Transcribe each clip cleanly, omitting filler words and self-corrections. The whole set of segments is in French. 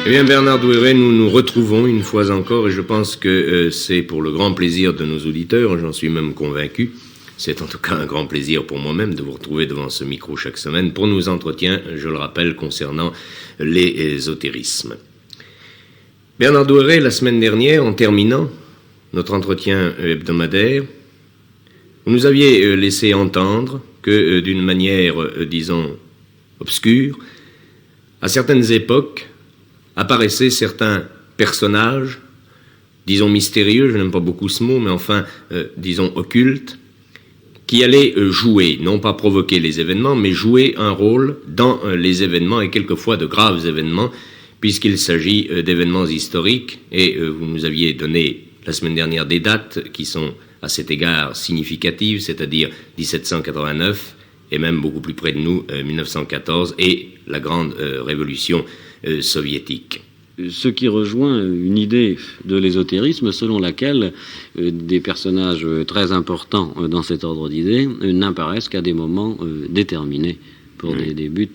Eh bien, Bernard Douéret, nous nous retrouvons une fois encore, et je pense que c'est pour le grand plaisir de nos auditeurs, j'en suis même convaincu. C'est en tout cas un grand plaisir pour moi-même de vous retrouver devant ce micro chaque semaine pour nos entretiens, je le rappelle, concernant les ésotérismes. Bernard Douéret, la semaine dernière, en terminant notre entretien hebdomadaire, vous nous aviez laissé entendre que, d'une manière, disons, obscure, à certaines époques, apparaissaient certains personnages, disons mystérieux, je n'aime pas beaucoup ce mot, mais enfin, disons occultes, qui allaient jouer, non pas provoquer les événements, mais jouer un rôle dans les événements, et quelquefois de graves événements, puisqu'il s'agit d'événements historiques, et vous nous aviez donné la semaine dernière des dates qui sont à cet égard significatives, c'est-à-dire 1789, et même beaucoup plus près de nous, 1914, et la grande révolution soviétique. Ce qui rejoint une idée de l'ésotérisme selon laquelle des personnages très importants dans cet ordre d'idées n'apparaissent qu'à des moments déterminés pour des buts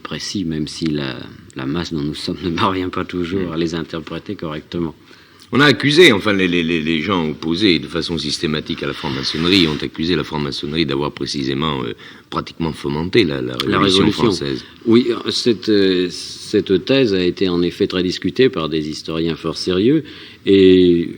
précis, même si la masse dont nous sommes ne parvient pas toujours à les interpréter correctement. On a accusé, enfin les gens opposés de façon systématique à la franc-maçonnerie ont accusé la franc-maçonnerie d'avoir précisément pratiquement fomenté la révolution française. Oui, cette thèse a été en effet très discutée par des historiens fort sérieux et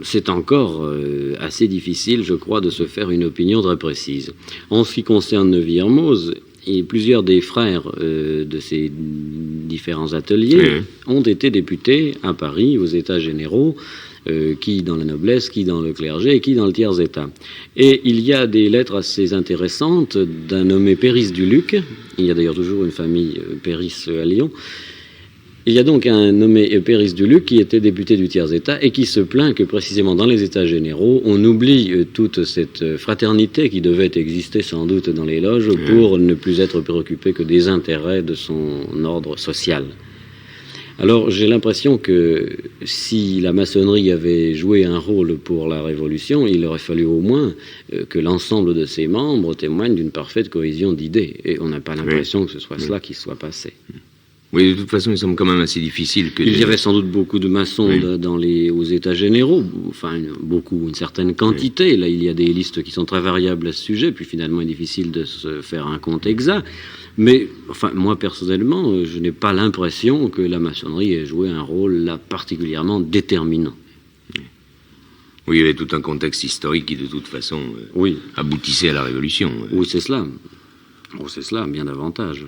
c'est encore assez difficile, je crois, de se faire une opinion très précise. En ce qui concerne Neuville-Hermoz, et plusieurs des frères de ces différents ateliers ont été députés à Paris, aux États généraux, qui dans la noblesse, qui dans le clergé et qui dans le tiers-état. Et il y a des lettres assez intéressantes d'un nommé Péris du Luc. Il y a d'ailleurs toujours une famille Péris à Lyon. Il y a donc un nommé Péris du Luc qui était député du tiers-état et qui se plaint que précisément dans les États généraux, on oublie toute cette fraternité qui devait exister sans doute dans les loges pour ne plus être préoccupé que des intérêts de son ordre social. Alors j'ai l'impression que si la maçonnerie avait joué un rôle pour la Révolution, il aurait fallu au moins que l'ensemble de ses membres témoignent d'une parfaite cohésion d'idées. Et on n'a pas l'impression que ce soit cela qui soit passé. Oui, de toute façon, il semble quand même assez difficile que... Il y avait sans doute beaucoup de maçons aux États généraux, enfin beaucoup, une certaine quantité. Là, il y a des listes qui sont très variables à ce sujet, puis finalement, il est difficile de se faire un compte exact. Mais, enfin, moi, personnellement, je n'ai pas l'impression que la maçonnerie ait joué un rôle là particulièrement déterminant. Oui, il y avait tout un contexte historique qui, de toute façon, aboutissait à la Révolution. Oui, c'est cela. Oh, c'est cela, bien davantage.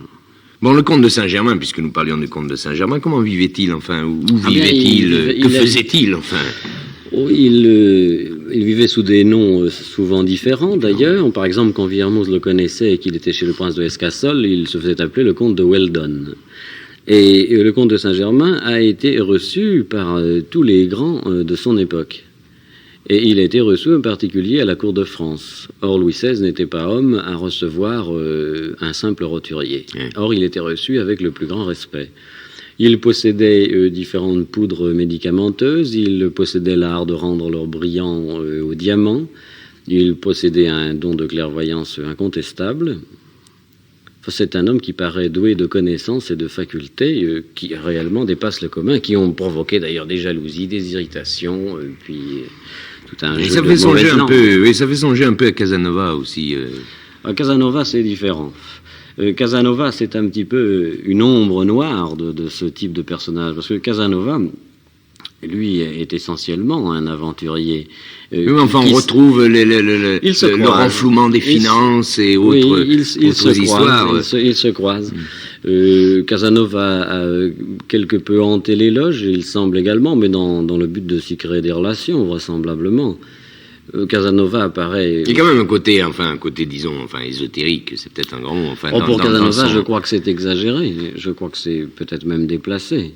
Bon, le comte de Saint-Germain, puisque nous parlions du comte de Saint-Germain, comment vivait-il, enfin? Où vivait-il? Que faisait-il, enfin? Oh, il vivait sous des noms souvent différents, d'ailleurs. Par exemple, quand Villermoz le connaissait et qu'il était chez le prince de Escassol, il se faisait appeler le comte de Weldon. Et le comte de Saint-Germain a été reçu par tous les grands de son époque. Et il a été reçu en particulier à la cour de France. Or, Louis XVI n'était pas homme à recevoir un simple roturier. Or, il était reçu avec le plus grand respect. Il possédait différentes poudres médicamenteuses, il possédait l'art de rendre l'or brillant au diamant, il possédait un don de clairvoyance incontestable. C'est un homme qui paraît doué de connaissances et de facultés qui réellement dépassent le commun, qui ont provoqué d'ailleurs des jalousies, des irritations, puis tout un jeu de mauvaises langues. Ça fait songer un peu à Casanova aussi. Casanova, c'est différent. Casanova, c'est un petit peu une ombre noire de ce type de personnage, parce que Casanova, lui, est essentiellement un aventurier. Oui, enfin, on retrouve le renflouement des finances et autres histoires. Ils se croisent. Casanova a quelque peu hanté les loges, il semble également, mais dans le but de s'y créer des relations, vraisemblablement. Casanova apparaît... Il y a quand même un côté, disons, ésotérique, c'est peut-être un grand mot. Pour Casanova, je crois que c'est exagéré, je crois que c'est peut-être même déplacé.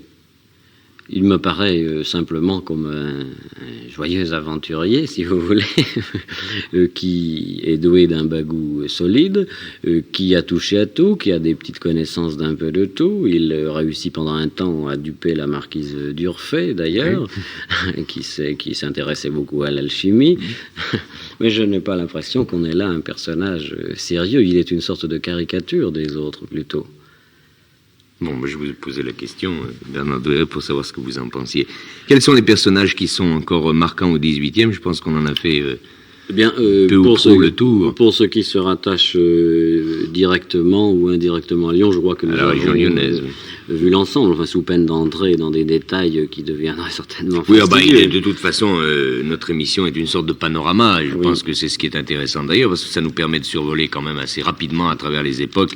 Il me paraît simplement comme un joyeux aventurier, si vous voulez, qui est doué d'un bagou solide, qui a touché à tout, qui a des petites connaissances d'un peu de tout. Il réussit pendant un temps à duper la marquise d'Urfé, d'ailleurs, qui s'intéressait beaucoup à l'alchimie. Mais je n'ai pas l'impression qu'on ait là un personnage sérieux. Il est une sorte de caricature des autres, plutôt. Bon, je vous ai posé la question, Bernard Douairet, pour savoir ce que vous en pensiez. Quels sont les personnages qui sont encore marquants au XVIIIe? Je pense qu'on en a fait Eh bien, peu ou prou le tour. Pour ceux qui se rattachent directement ou indirectement à Lyon, je crois que nous avons vu l'ensemble, enfin, sous peine d'entrer dans des détails qui deviendraient certainement fastidieux. De toute façon, notre émission est une sorte de panorama, et je pense que c'est ce qui est intéressant d'ailleurs, parce que ça nous permet de survoler quand même assez rapidement à travers les époques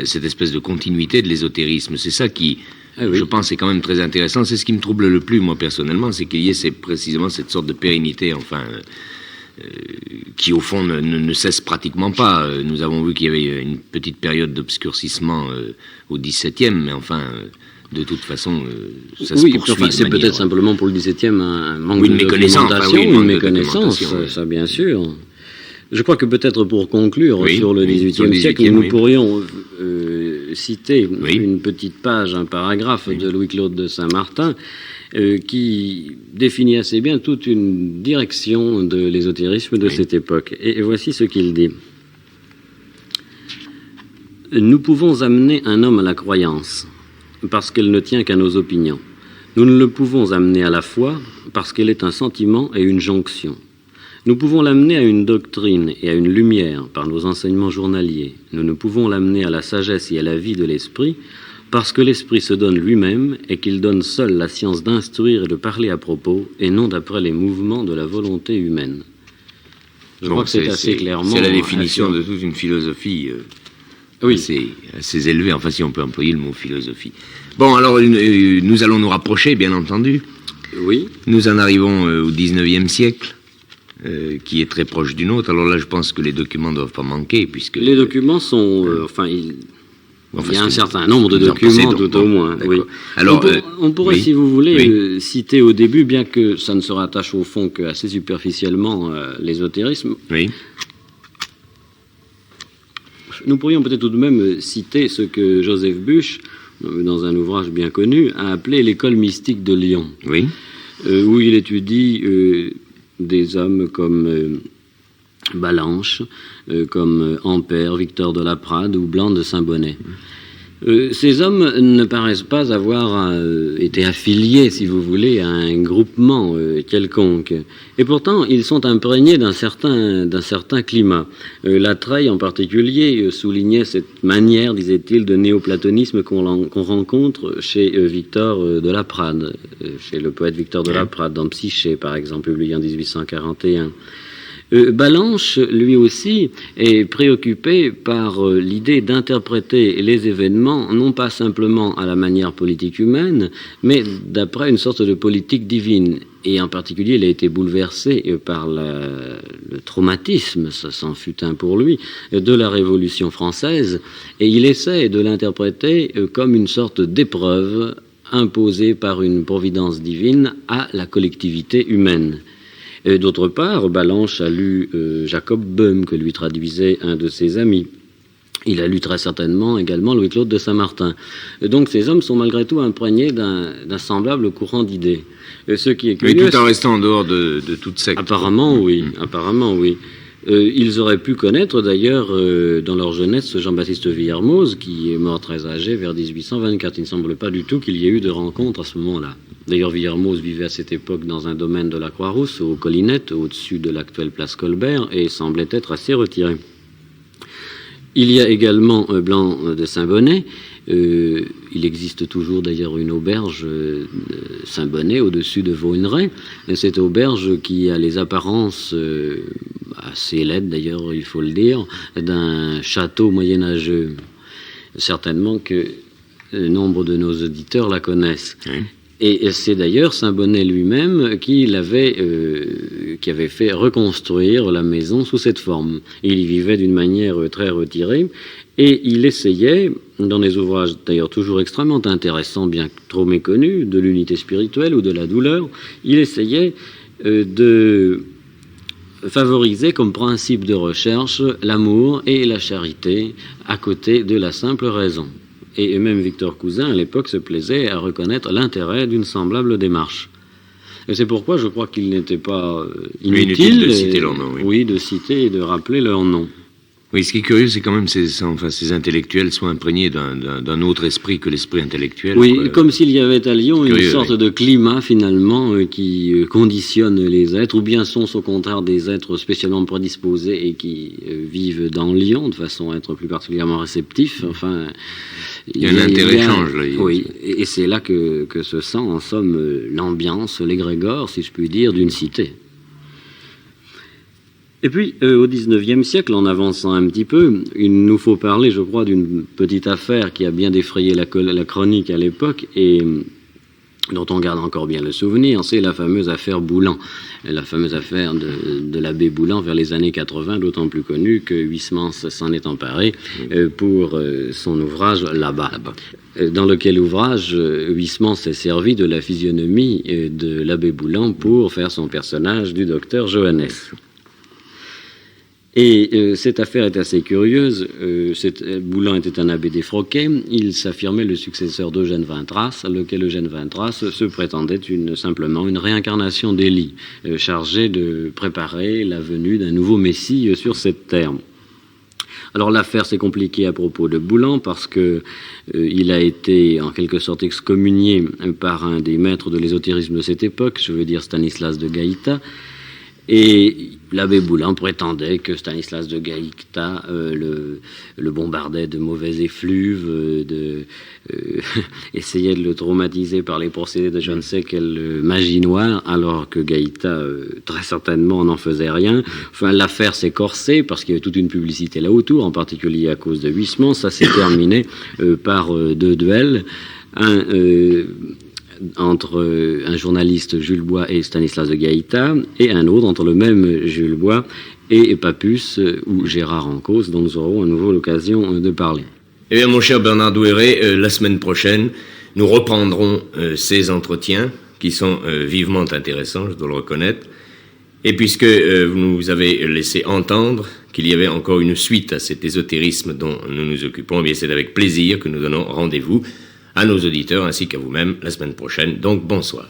cette espèce de continuité de l'ésotérisme. C'est ça qui, je pense, est quand même très intéressant. C'est ce qui me trouble le plus, moi, personnellement, c'est qu'il y ait précisément cette sorte de pérennité, enfin... qui au fond ne cesse pratiquement pas. Nous avons vu qu'il y avait une petite période d'obscurcissement au XVIIe, mais enfin, de toute façon, ça se poursuit. Enfin, c'est peut-être simplement pour le XVIIe un manque de documentation, une méconnaissance, ça bien sûr. Je crois que peut-être pour conclure sur le XVIIIe siècle, nous pourrions citer une petite page, un paragraphe de Louis-Claude de Saint-Martin, qui définit assez bien toute une direction de l'ésotérisme de cette époque. Et voici ce qu'il dit. Nous pouvons amener un homme à la croyance, parce qu'elle ne tient qu'à nos opinions. Nous ne le pouvons amener à la foi, parce qu'elle est un sentiment et une jonction. Nous pouvons l'amener à une doctrine et à une lumière par nos enseignements journaliers. Nous ne pouvons l'amener à la sagesse et à la vie de l'esprit, parce que l'esprit se donne lui-même et qu'il donne seul la science d'instruire et de parler à propos, et non d'après les mouvements de la volonté humaine. Je crois que c'est assez clairement... C'est la définition de toute une philosophie assez élevée, enfin si on peut employer le mot philosophie. Bon, alors nous allons nous rapprocher, bien entendu. Oui. Nous en arrivons au XIXe siècle, qui est très proche du nôtre. Alors là, je pense que les documents ne doivent pas manquer, puisque... Les documents sont... il y a un certain nombre de documents, tout au moins. Oui. Alors, on pourrait, si vous voulez, citer au début, bien que ça ne se rattache au fond qu'assez superficiellement l'ésotérisme. Oui. Nous pourrions peut-être tout de même citer ce que Joseph Busch, dans un ouvrage bien connu, a appelé l'école mystique de Lyon. Oui. Où il étudie des hommes comme Balanche, comme Ampère, Victor de la Prade ou Blanc de Saint-Bonnet. Ces hommes ne paraissent pas avoir été affiliés, si vous voulez, à un groupement quelconque. Et pourtant, ils sont imprégnés d'un certain climat. Latreille, en particulier, soulignait cette manière, disait-il, de néoplatonisme qu'on rencontre chez Victor de la Prade, chez le poète Victor de la Prade, dans Psyché, par exemple, publié en 1841. Balanche, lui aussi, est préoccupé par l'idée d'interpréter les événements, non pas simplement à la manière politique humaine, mais d'après une sorte de politique divine. Et en particulier, il a été bouleversé par le traumatisme, ça s'en fut un pour lui, de la Révolution française, et il essaie de l'interpréter comme une sorte d'épreuve imposée par une providence divine à la collectivité humaine. D'autre part, Balanche a lu Jacob Böhm, que lui traduisait un de ses amis. Il a lu très certainement également Louis-Claude de Saint-Martin. Donc ces hommes sont malgré tout imprégnés d'un semblable courant d'idées. Ce qui est curieux, mais tout en restant en dehors de toute secte. Apparemment, oui. Ils auraient pu connaître d'ailleurs dans leur jeunesse Jean-Baptiste Villermoz, qui est mort très âgé vers 1824. Il ne semble pas du tout qu'il y ait eu de rencontre à ce moment-là. D'ailleurs, Villermoz vivait à cette époque dans un domaine de la Croix-Rousse, aux Collinettes, au-dessus de l'actuelle place Colbert, et semblait être assez retiré. Il y a également Blanc de Saint-Bonnet. Il existe toujours d'ailleurs une auberge Saint-Bonnet au-dessus de Vaugneray. Cette auberge qui a les apparences assez laides d'ailleurs, il faut le dire, d'un château moyenâgeux. Certainement que nombre de nos auditeurs la connaissent. Oui. Et c'est d'ailleurs Saint-Bonnet lui-même qui avait fait reconstruire la maison sous cette forme. Il y vivait d'une manière très retirée et il essayait, dans des ouvrages d'ailleurs toujours extrêmement intéressants, bien trop méconnus, de l'unité spirituelle ou de la douleur, il essayait de favoriser comme principe de recherche l'amour et la charité à côté de la simple raison. Et même Victor Cousin, à l'époque, se plaisait à reconnaître l'intérêt d'une semblable démarche. Et c'est pourquoi je crois qu'il n'était pas inutile de citer leur nom. Oui, de citer et de rappeler leur nom. Oui, ce qui est curieux, c'est quand même ces intellectuels soient imprégnés d'un autre esprit que l'esprit intellectuel. Oui, comme s'il y avait à Lyon une curieux, sorte de climat, finalement, qui conditionne les êtres, ou bien sont au contraire des êtres spécialement prédisposés et qui vivent dans Lyon, de façon à être plus particulièrement réceptifs. Enfin, il y a un inter-échange, là. Oui, et c'est là que se sent, en somme, l'ambiance, l'égrégore, si je puis dire, d'une cité. Et puis, au XIXe siècle, en avançant un petit peu, il nous faut parler, je crois, d'une petite affaire qui a bien défrayé la chronique à l'époque et dont on garde encore bien le souvenir, c'est la fameuse affaire Boulan, la fameuse affaire de l'abbé Boulan vers les années 80, d'autant plus connue que Huysmans s'en est emparé pour son ouvrage Là-bas, dans lequel ouvrage Huysmans s'est servi de la physionomie de l'abbé Boulan pour faire son personnage du docteur Johannes. Et cette affaire est assez curieuse. Boulan était un abbé défroqué. Il s'affirmait le successeur d'Eugène Vintras, lequel Eugène Vintras se prétendait simplement une réincarnation d'Élie, chargée de préparer la venue d'un nouveau Messie sur cette terre. Alors l'affaire s'est compliquée à propos de Boulan parce que il a été en quelque sorte excommunié par un des maîtres de l'ésotérisme de cette époque, je veux dire Stanislas de Gaïta. Et l'abbé Boulan prétendait que Stanislas de Gaïta le bombardait de mauvais effluves, essayait de le traumatiser par les procédés de je ne sais quelle magie noire, alors que Gaïta, très certainement, n'en faisait rien. Enfin, l'affaire s'est corsée parce qu'il y avait toute une publicité là autour, en particulier à cause de Huysmans. Ça s'est terminé par deux duels. Entre un journaliste, Jules Bois, et Stanislas de Gaïta, et un autre entre le même Jules Bois et Papus ou Gérard Encausse, dont nous aurons à nouveau l'occasion de parler. Eh bien, mon cher Bernard Douéret, la semaine prochaine, nous reprendrons ces entretiens qui sont vivement intéressants, je dois le reconnaître. Et puisque vous nous avez laissé entendre qu'il y avait encore une suite à cet ésotérisme dont nous nous occupons, eh bien, c'est avec plaisir que nous donnons rendez-vous à nos auditeurs ainsi qu'à vous-même la semaine prochaine. Donc, bonsoir.